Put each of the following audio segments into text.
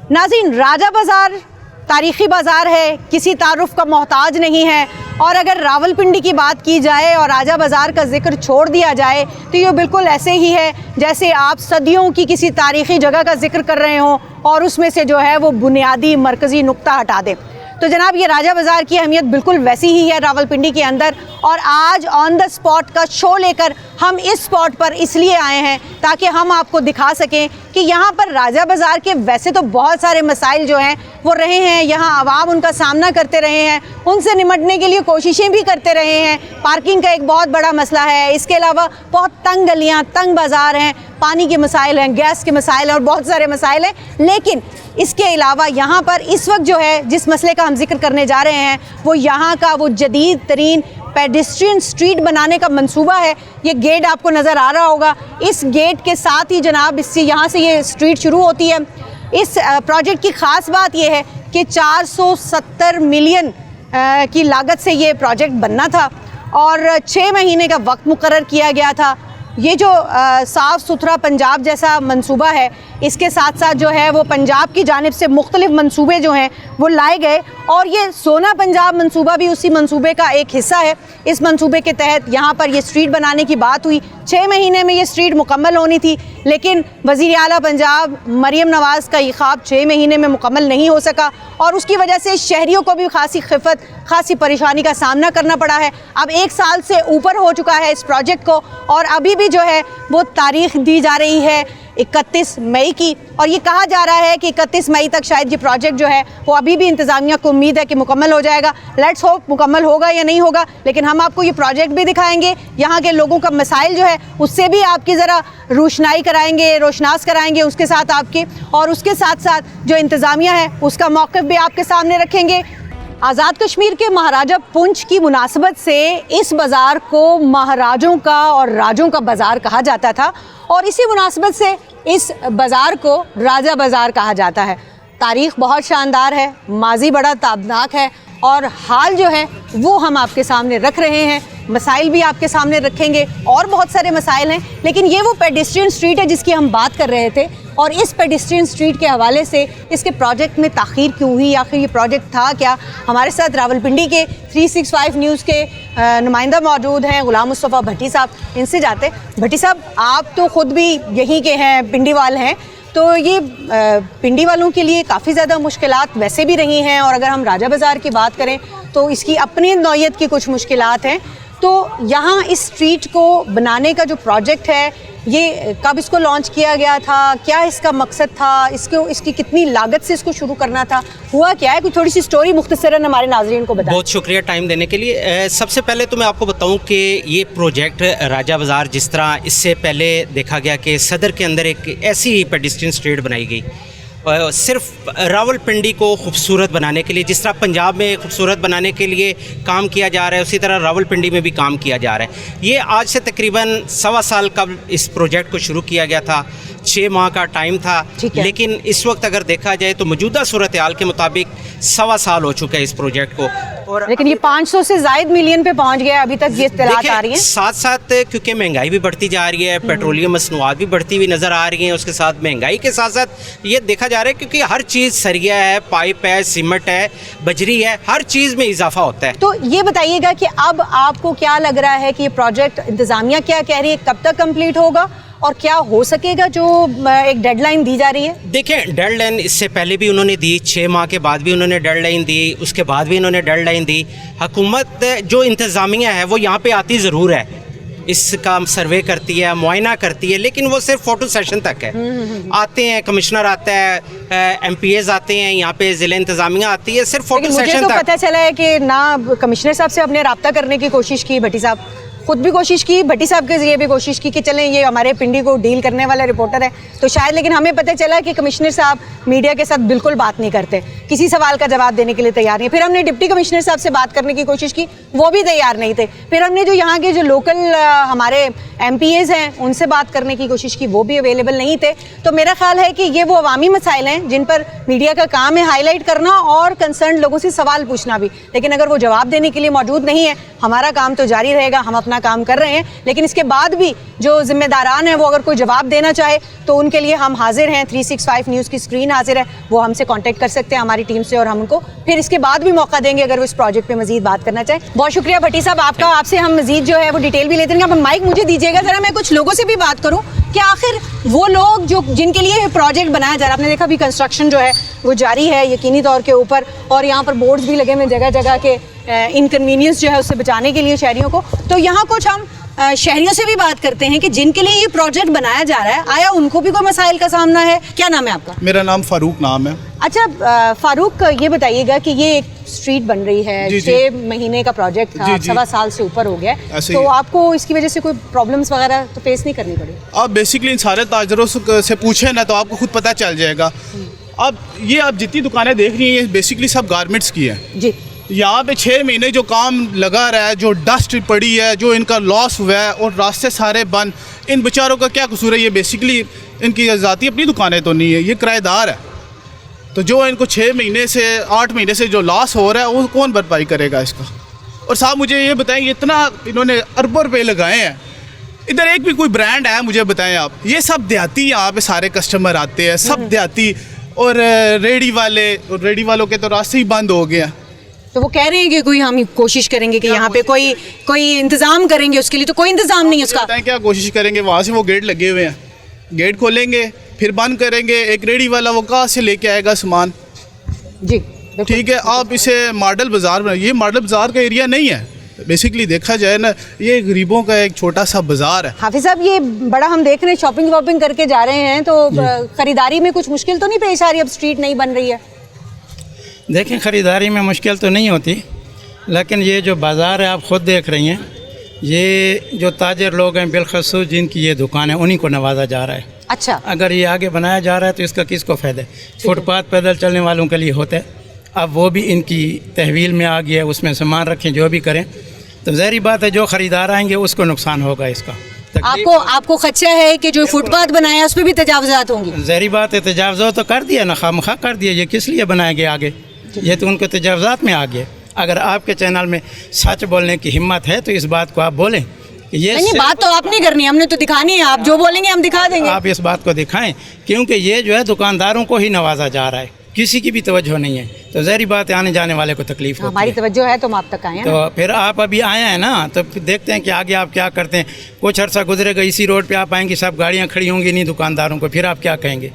नाज़रीन, राजा बाज़ार तारीख़ी बाज़ार है, किसी तारुफ का मोहताज नहीं है। और अगर रावलपिंडी की बात की जाए और राजा बाज़ार का जिक्र छोड़ दिया जाए तो ये बिल्कुल ऐसे ही है जैसे आप सदियों की किसी तारीख़ी जगह का जिक्र कर रहे हों और उसमें से जो है वो बुनियादी मरकज़ी नुक्ता हटा दें। तो जनाब, ये राजा बाज़ार की अहमियत बिल्कुल वैसी ही है रावलपिंडी के अंदर। और आज ऑन द स्पॉट का शो लेकर हम इस स्पॉट पर इसलिए आए हैं ताकि हम आपको दिखा सकें कि यहाँ पर राजा बाज़ार के वैसे तो बहुत सारे मसाइल जो हैं वो रहे हैं, यहाँ आवाम उनका सामना करते रहे हैं, उनसे निमटने के लिए कोशिशें भी करते रहे हैं। पार्किंग का एक बहुत बड़ा मसला है, इसके अलावा बहुत तंग गलियाँ, तंग बाज़ार हैं, पानी के मसाइल हैं, गैस के मसाइल हैं और बहुत सारे मसाइल हैं। लेकिन इसके अलावा यहाँ पर इस वक्त जो है जिस मसले का हम जिक्र करने जा रहे हैं वो यहाँ का वो जदीद तरीन पेडेस्ट्रियन स्ट्रीट बनाने का मंसूबा है। ये गेट आपको नज़र आ रहा होगा, इस गेट के साथ ही जनाब इससे यहाँ से ये स्ट्रीट शुरू होती है। इस प्रोजेक्ट की ख़ास बात यह है कि 470 मिलियन की लागत से ये प्रोजेक्ट बनना था और 6 महीने का वक्त मुकर्रर किया गया था। ये जो साफ़ सुथरा पंजाब जैसा मंसूबा है, इसके साथ साथ जो है वो पंजाब की जानिब से मुख्तलिफ मंसूबे जो हैं वो लाए गए और ये सोना पंजाब मंसूबा भी उसी मंसूबे का एक हिस्सा है। इस मंसूबे के तहत यहाँ पर ये स्ट्रीट बनाने की बात हुई, 6 महीने में ये स्ट्रीट मुकम्मल होनी थी, लेकिन वज़ीर आला पंजाब मरियम नवाज़ का ये ख्वाब 6 महीने में मुकम्मल नहीं हो सका और उसकी वजह से शहरियों को भी खासी खिफ़त, खासी परेशानी का सामना करना पड़ा है। अब 1 साल से ऊपर हो चुका है इस प्रोजेक्ट को और अभी भी जो है वो तारीख़ दी जा रही है 31 मई की और ये कहा जा रहा है कि 31 मई तक शायद ये प्रोजेक्ट जो है वो अभी भी इंतज़ामिया को उम्मीद है कि मुकम्मल हो जाएगा। लेट्स होप मुकम्मल होगा या नहीं होगा, लेकिन हम आपको ये प्रोजेक्ट भी दिखाएंगे, यहाँ के लोगों का मसाइल जो है उससे भी आपकी ज़रा रोशनाई कराएंगे, रोशनास कराएंगे उसके साथ आपके, और उसके साथ साथ जो इंतज़ामिया है उसका मौक़िफ़ भी आपके सामने रखेंगे। आज़ाद कश्मीर के महाराजा पुंछ की मुनासबत से इस बाज़ार को महाराजों का और राजों का बाज़ार कहा जाता था और इसी मुनासबत से इस बाज़ार को राजा बाज़ार कहा जाता है। तारीख़ बहुत शानदार है, माजी बड़ा ताबनाक है और हाल जो है वो हम आपके सामने रख रहे हैं। मसाइल भी आपके सामने रखेंगे और बहुत सारे मसाइल हैं, लेकिन ये वो पेडेस्ट्रियन स्ट्रीट है जिसकी हम बात कर रहे थे और इस पेडेस्ट्रियन स्ट्रीट के हवाले से इसके प्रोजेक्ट में ताख़ीर क्यों हुई, आखिर ये प्रोजेक्ट था क्या। हमारे साथ रावलपिंडी के 365 न्यूज़ के नुमाइंदा मौजूद हैं ग़ुलाम मुस्तफ़ा भट्टी साहब, इनसे जाते हैं। भट्टी साहब, आप तो ख़ुद भी यहीं के हैं, पिंडी वाल हैं, तो ये पिंडी वालों के लिए काफ़ी ज़्यादा मुश्किलात वैसे भी रही हैं और अगर हम राजा बाज़ार की बात करें तो इसकी अपनी नौइयत की कुछ मुश्किलात हैं। तो यहाँ इस स्ट्रीट को बनाने का जो प्रोजेक्ट है ये कब इसको लॉन्च किया गया था, क्या इसका मकसद था, इसकी कितनी लागत से इसको शुरू करना था, हुआ क्या है, कुछ थोड़ी सी स्टोरी मुख्तसरन हमारे नाज़रीन को बताएं। बहुत शुक्रिया टाइम देने के लिए। सबसे पहले तो मैं आपको बताऊं कि ये प्रोजेक्ट राजा बाज़ार, जिस तरह इससे पहले देखा गया कि सदर के अंदर एक ऐसी पेडेस्ट्रियन स्ट्रीट बनाई गई सिर्फ रावलपिंडी को खूबसूरत बनाने के लिए, जिस तरह पंजाब में खूबसूरत बनाने के लिए काम किया जा रहा है उसी तरह रावलपिंडी में भी काम किया जा रहा है। ये आज से तकरीबन 1.25 साल कबल इस प्रोजेक्ट को शुरू किया गया था, 6 माह का टाइम था, लेकिन इस वक्त अगर देखा जाए तो मौजूदा सूरत हाल के मुताबिक 1.25 साल हो चुका है इस प्रोजेक्ट को और लेकिन ये 500 से ज़ायद मिलियन पे पहुंच गया अभी तक, ये इत्तलात आ रही हैं। साथ साथ क्योंकि महंगाई भी बढ़ती जा रही है, पेट्रोलियम मसनूआत भी बढ़ती हुई नज़र आ रही हैं, उसके साथ महंगाई के साथ साथ ये देखा जा रहा है क्योंकि हर चीज़ सरिया है, पाइप है, सीमेंट है, बजरी है, हर चीज़ में इजाफा होता है। तो ये बताइएगा कि अब आपको क्या लग रहा है कि ये प्रोजेक्ट इंतज़ामिया क्या कह रही है, कब तक कंप्लीट होगा और क्या हो सकेगा, जो एक डेडलाइन दी जा रही है? देखें, डेडलाइन इससे पहले भी उन्होंने दी, 6 माह के बाद भी उन्होंने डेडलाइन दी, उसके बाद भी इन्होंने डेडलाइन दी। हुकूमत जो इंतज़ामिया है वो यहाँ पे आती ज़रूर है, इसका सर्वे करती है, मुआयना करती है, लेकिन वो सिर्फ फ़ोटो सेशन तक है। आते हैं, कमिश्नर आता है, MPAs आते हैं, यहाँ पे ज़िला इंतज़ामिया आती है, सिर्फ फ़ोटो सेशन तक। तो पता चला है कि ना कमिश्नर साहब से अपने रब्ता करने की कोशिश की, भट्टी साहब खुद भी कोशिश की, भट्टी साहब के जरिए भी कोशिश की कि चलें ये हमारे पिंडी को डील करने वाला रिपोर्टर है तो शायद, लेकिन हमें पता चला कि कमिश्नर साहब मीडिया के साथ बिल्कुल बात नहीं करते, किसी सवाल का जवाब देने के लिए तैयार नहीं। फिर हमने डिप्टी कमिश्नर साहब से बात करने की कोशिश की, वो भी तैयार नहीं थे। फिर हमने जो यहाँ के जो लोकल हमारे MPAs हैं उनसे बात करने की कोशिश की, वो भी अवेलेबल नहीं थे। तो मेरा ख्याल है कि ये वो अवामी मसाइल हैं जिन पर मीडिया का काम है हाईलाइट करना और कंसर्न लोगों से सवाल पूछना भी, लेकिन अगर वो जवाब देने के लिए मौजूद नहीं है, हमारा काम तो जारी रहेगा, हम अपना काम कर रहे हैं। लेकिन इसके बाद भी जो जिम्मेदारान हैं वो अगर कोई जवाब देना चाहे तो उनके लिए हम हाजिर हैं, 365 न्यूज़ की स्क्रीन हाजिर है, वो हमसे कांटेक्ट कर सकते हैं हमारी टीम से, और हम उनको फिर इसके बाद भी मौका देंगे अगर वो इस प्रोजेक्ट पे मजीद बात करना चाहें। बहुत शुक्रिया भट्टी साहब आपका, आपसे हम मजीद जो है वो डिटेल भी लेते हैं। आप माइक मुझे दीजिएगा ज़रा, मैं कुछ लोगों से भी बात करूँ कि आखिर वो लोग जो जिनके लिए ये प्रोजेक्ट बनाया जा रहा है, आपने देखा अभी कंस्ट्रक्शन जो है वो जारी है यकीनी तौर के ऊपर, और यहाँ पर बोर्ड्स भी लगे हुए जगह जगह के इनकन्वीनियंस जो है उससे बचाने के लिए शहरियों को। तो यहाँ कुछ हम शहरियों से भी बात करते हैं कि जिनके लिए ये प्रोजेक्ट बनाया जा रहा है, आया उनको भी कोई मसाइल का सामना है? क्या नाम है आपका? मेरा नाम फारूक नाम है। अच्छा फारूक, ये बताइएगा कि ये एक स्ट्रीट बन रही है, 6 महीने का प्रोजेक्ट था, 1.25 साल से ऊपर हो गया, तो आपको इसकी वजह से कोई प्रॉब्लम्स वगैरह तो फेस नहीं करनी पड़ी? आप बेसिकली इन सारे ताजरों से पूछे ना तो आपको खुद पता चल जाएगा। अब ये आप जितनी दुकानें देख रही हैं ये बेसिकली सब गारमेंट्स की हैं जी। यहाँ पे 6 महीने जो काम लगा रहा है, जो डस्ट पड़ी है, जो इनका लॉस हुआ है और रास्ते सारे बंद, इन बेचारों का क्या कसूर है? ये बेसिकली इनकी ज़ाती अपनी दुकानें तो नहीं है, ये किराएदार है। तो जो इनको 6 महीने से 8 महीने से जो लॉस हो रहा है वो कौन भरपाई करेगा इसका? और साहब मुझे ये बताएं, इतना इन्होंने अरबों रुपये लगाए हैं, इधर एक भी कोई ब्रांड है मुझे बताएं आप? ये सब देहाती यहाँ पे सारे कस्टमर आते हैं, सब देहाती, और रेडी वालों के तो रास्ते ही बंद हो गए हैं। तो वो कह रहे हैं कि कोई हम कोशिश करेंगे कि यहाँ पे कोई इंतजाम करेंगे, उसके लिए तो कोई इंतजाम नहीं है उसका। क्या कोशिश करेंगे? वहाँ से वो गेट लगे हुए हैं, गेट खोलेंगे फिर बंद करेंगे, एक रेडी वाला वो कहाँ से लेके आएगा सामान? जी ठीक है, आप इसे मॉडल बाज़ार में, ये मॉडल बाज़ार का एरिया नहीं है, बेसिकली देखा जाए ना ये गरीबों का एक छोटा सा बाज़ार है। हाफिज साहब, ये बड़ा हम देख रहे हैं शॉपिंग वॉपिंग करके जा रहे हैं, तो खरीदारी में कुछ मुश्किल तो नहीं पेश आ रही? अब स्ट्रीट नहीं बन रही है। देखें, ख़रीदारी में मुश्किल तो नहीं होती, लेकिन ये जो बाज़ार है आप ख़ुद देख रही हैं, ये जो ताजर लोग हैं बिलखसूस जिनकी ये दुकान है उन्हीं को नवाजा जा रहा है। अच्छा, अगर ये आगे बनाया जा रहा है तो इसका किसको फ़ायदा है? फुटपाथ पैदल चलने वालों के लिए होता है, अब वो भी इनकी तहवील में आ गया है, उसमें सामान रखें जो भी करें, तो ज़ाहिर बात है जो ख़रीदार आएंगे उसको नुकसान होगा इसका। आपको खदशा है कि जो फुटपाथ बनाया उस पर भी तजावज़ात होंगी? ज़ाहिर बात है, तजावज़ात तो कर दिया ना, खामखा कर दिया, ये किस लिए बनाएंगे आगे? ये तो उनको तजावज़ात में आ गया। अगर आपके चैनल में सच बोलने की हिम्मत है तो इस बात को आप बोलें कि ये नहीं, बात तो आपने करनी है, हमने तो दिखानी है, आप जो बोलेंगे हम दिखा देंगे। आप इस बात को दिखाएं, क्योंकि ये जो है दुकानदारों को ही नवाजा जा रहा है, किसी की भी तवज्जो नहीं है, तो ज़ाहिर बात है आने जाने वाले को तकलीफ होती है। हमारी तवज्जो है तो हम आप तक आए हैं। तो फिर आप अभी आए हैं ना, तो देखते हैं कि आगे आप क्या करते हैं। कुछ अर्सा गुजरेगा, इसी रोड पे आप आएंगे, सब गाड़ियाँ खड़ी होंगी नहीं दुकानदारों को, फिर आप क्या कहेंगे?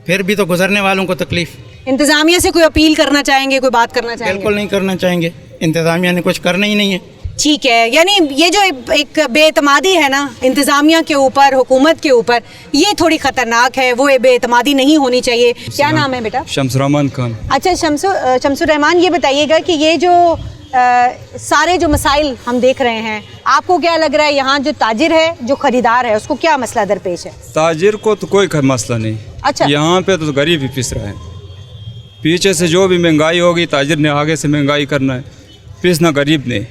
फिर भी तो गुजरने वालों को तकलीफ। इंतज़ामिया से कोई अपील करना चाहेंगे, कोई बात करना चाहेंगे? बिल्कुल नहीं करना चाहेंगे, इंतज़ामिया ने कुछ करना ही नहीं है। ठीक है, यानी ये जो एक बेएतमादी है ना इंतज़ामिया के ऊपर, हुकूमत के ऊपर, ये थोड़ी ख़तरनाक है, वो बेएतमादी नहीं होनी चाहिए। क्या नाम है बेटा? शमसुररहमान खान। अच्छा, शमसुररहमान, ये बताइएगा कि ये जो सारे जो मसाइल हम देख रहे हैं, आपको क्या लग रहा है यहाँ जो ताजिर है, जो ख़रीदार है, उसको क्या मसला दरपेश है? ताजिर को तो कोई मसला नहीं। अच्छा, यहाँ पे तो गरीब ही पिस रहा है, पीछे से जो भी महंगाई होगी ताजिर ने आगे से महंगाई करना है, पिसना गरीब ने।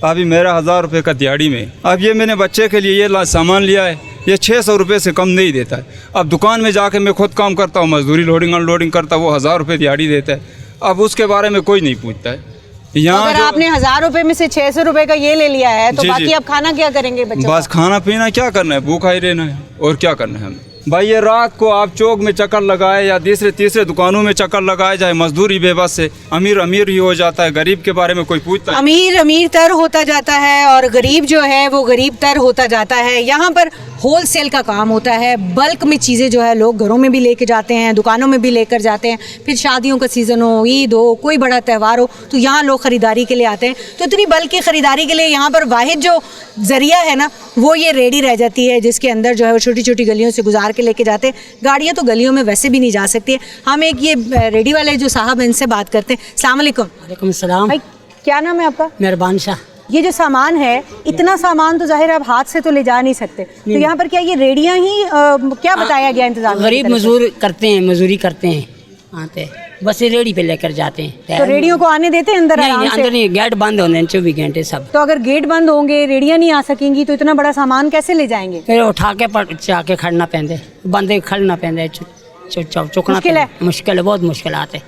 अभी मेरा 1000 रुपये का दिहाड़ी में, अब ये मैंने बच्चे के लिए ये सामान लिया है, ये 600 रुपये से कम नहीं देता है। अब दुकान में जाके मैं खुद काम करता हूँ, मजदूरी लोडिंग अनलोडिंग करता हूँ, वो 1000 रुपये दिहाड़ी देता है। अब उसके बारे में कोई नहीं पूछता है। यहाँ अगर आपने 1000 रुपये में से 600 रुपये का ये ले लिया है तो बाकी अब खाना क्या करेंगे बच्चों? बस खाना पीना क्या करना है, भूखा ही रहना है, और क्या करना है हमें। भाई ये रात को आप चौक में चक्कर लगाए या तीसरे दुकानों में चक्कर लगाए जाए, मजदूरी बेबस से अमीर अमीर ही हो जाता है, गरीब के बारे में कोई पूछता है? अमीर अमीर तर होता जाता है और गरीब जो है वो गरीब तर होता जाता है। यहाँ पर होल सेल का काम होता है, बल्क में चीज़ें जो है लोग घरों में भी लेके जाते हैं, दुकानों में भी लेकर जाते हैं, फिर शादियों का सीज़न हो, ईद हो, कोई बड़ा त्यौहार हो तो यहाँ लोग ख़रीदारी के लिए आते हैं। तो इतनी बल्क की ख़रीदारी के लिए यहाँ पर वाहिद जो ज़रिया है ना वो ये रेडी रह जाती है, जिसके अंदर जो है वो छोटी छोटी गलियों से गुजार के लेके जाते हैं। गाड़ियाँ तो गलियों में वैसे भी नहीं जा सकती है। हम एक ये रेडी वाले जो साहब हैं इनसे बात करते हैं। अस्सलाम वालेकुम। वालेकुम सलाम। भाई क्या नाम है आपका? मेहरबान शाह। ये जो सामान है, इतना सामान तो जाहिर आप हाथ से तो ले जा नहीं सकते, तो यहाँ पर क्या ये रेडियाँ ही क्या बताया गया इंतजाम? गरीब मजदूर करते हैं, मजदूरी करते हैं, आते बस ये रेडी पे लेकर जाते हैं। तो रेडियो को आने देते हैं अंदर? नहीं, आराम अंदर से? नहीं, गेट बंद होने 24 घंटे सब। तो अगर गेट बंद होंगे, रेडियां नहीं आ सकेंगी, तो इतना बड़ा सामान कैसे ले जाएंगे? फिर उठा के जाके खड़ना पैंदे, बंदे खड़ना पैंदे, चुकना मुश्किल है? मुश्किल है, बहुत मुश्किल आते।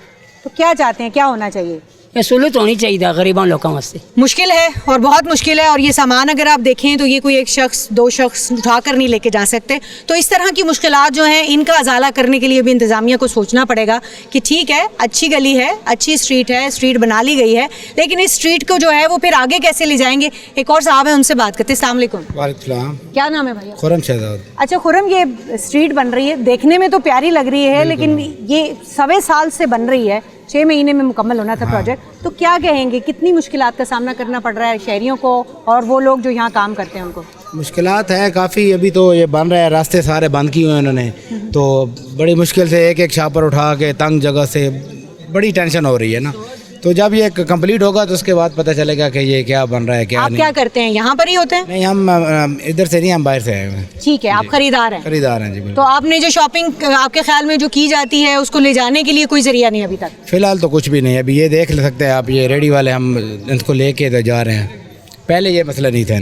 तो क्या चाहते हैं, क्या होना चाहिए? ये सहूलत होनी चाहिए गरीबों लोगों वास्ते। मुश्किल है और बहुत मुश्किल है। और ये सामान अगर आप देखें तो ये कोई एक शख्स, दो शख्स उठा कर नहीं लेके जा सकते। तो इस तरह की मुश्किलात जो हैं, इनका अजाला करने के लिए भी इंतज़ामिया को सोचना पड़ेगा कि ठीक है, अच्छी गली है, अच्छी स्ट्रीट है, स्ट्रीट बना ली गई है, लेकिन इस स्ट्रीट को जो है वो फिर आगे कैसे ले जाएंगे? एक और साहब है, उनसे बात करते हैं। अस्सलाम वालेकुम। वालेकुम। क्या नाम है भैया? खुरम शहजाद। अच्छा खुरम, ये स्ट्रीट बन रही है, देखने में तो प्यारी लग रही है, लेकिन ये 1.25 साल से बन रही है, 6 महीने में मुकम्मल होना था प्रोजेक्ट। तो क्या कहेंगे, कितनी मुश्किलात का सामना करना पड़ रहा है शहरियों को और वो लोग जो यहाँ काम करते हैं उनको? मुश्किलात है काफ़ी। अभी तो ये बन रहा है, रास्ते सारे बंद किए हुए हैं उन्होंने, तो बड़ी मुश्किल से एक एक शापर उठा के तंग जगह से बड़ी टेंशन हो रही है ना। तो जब ये कंप्लीट होगा तो उसके बाद पता चलेगा कि ये क्या बन रहा है, क्या आप नहीं। क्या करते हैं, यहाँ पर ही होते हैं? नहीं, हम इधर से नहीं, हम बाहर से आए हुए हैं। ठीक है, आप खरीदार हैं? खरीदार हैं जी, तो बिल्कुल। आपने जो शॉपिंग आपके ख्याल में जो की जाती है उसको ले जाने के लिए कोई जरिया नहीं अभी तक? फिलहाल तो कुछ भी नहीं है। अभी ये देख सकते हैं आप, ये रेडी वाले हम इनको लेके जा रहे हैं, पहले ये मसला नहीं था।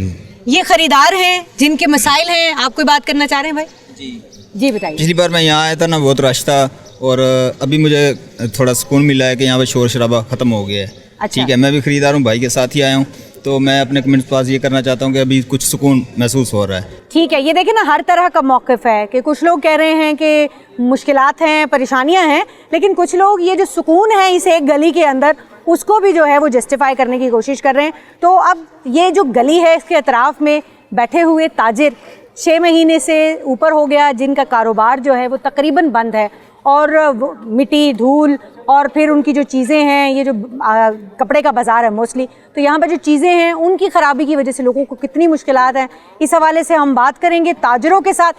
ये खरीदार हैं जिनके मसाइल हैं, आप कोई बात करना चाह रहे हैं भाई? जी बताइए। पिछली बार मैं यहाँ आया था ना, बहुत रश था, और अभी मुझे थोड़ा सुकून मिला है कि यहाँ पे शोर शराबा ख़त्म हो गया है। अच्छा। ठीक है, मैं भी ख़रीदार हूँ, भाई के साथ ही आया हूँ, तो मैं अपने कमेंट्स पास ये करना चाहता हूँ कि अभी कुछ सुकून महसूस हो रहा है। ठीक है, ये देखिए ना, हर तरह का मौक़िफ़ है कि कुछ लोग कह रहे हैं कि मुश्किलात हैं, परेशानियां हैं, लेकिन कुछ लोग ये जो सुकून है इस एक गली के अंदर, उसको भी जो है वो जस्टिफाई करने की कोशिश कर रहे हैं। तो अब ये जो गली है, इसके अतराफ़ में बैठे हुए ताजिर 6 महीने से ऊपर हो गया जिनका कारोबार जो है वो तकरीबन बंद है, और मिट्टी, धूल और फिर उनकी जो चीज़ें हैं, ये जो कपड़े का बाज़ार है मोस्टली, तो यहाँ पर जो चीज़ें हैं उनकी ख़राबी की वजह से लोगों को कितनी मुश्किलात हैं, इस हवाले से हम बात करेंगे ताजरों के साथ।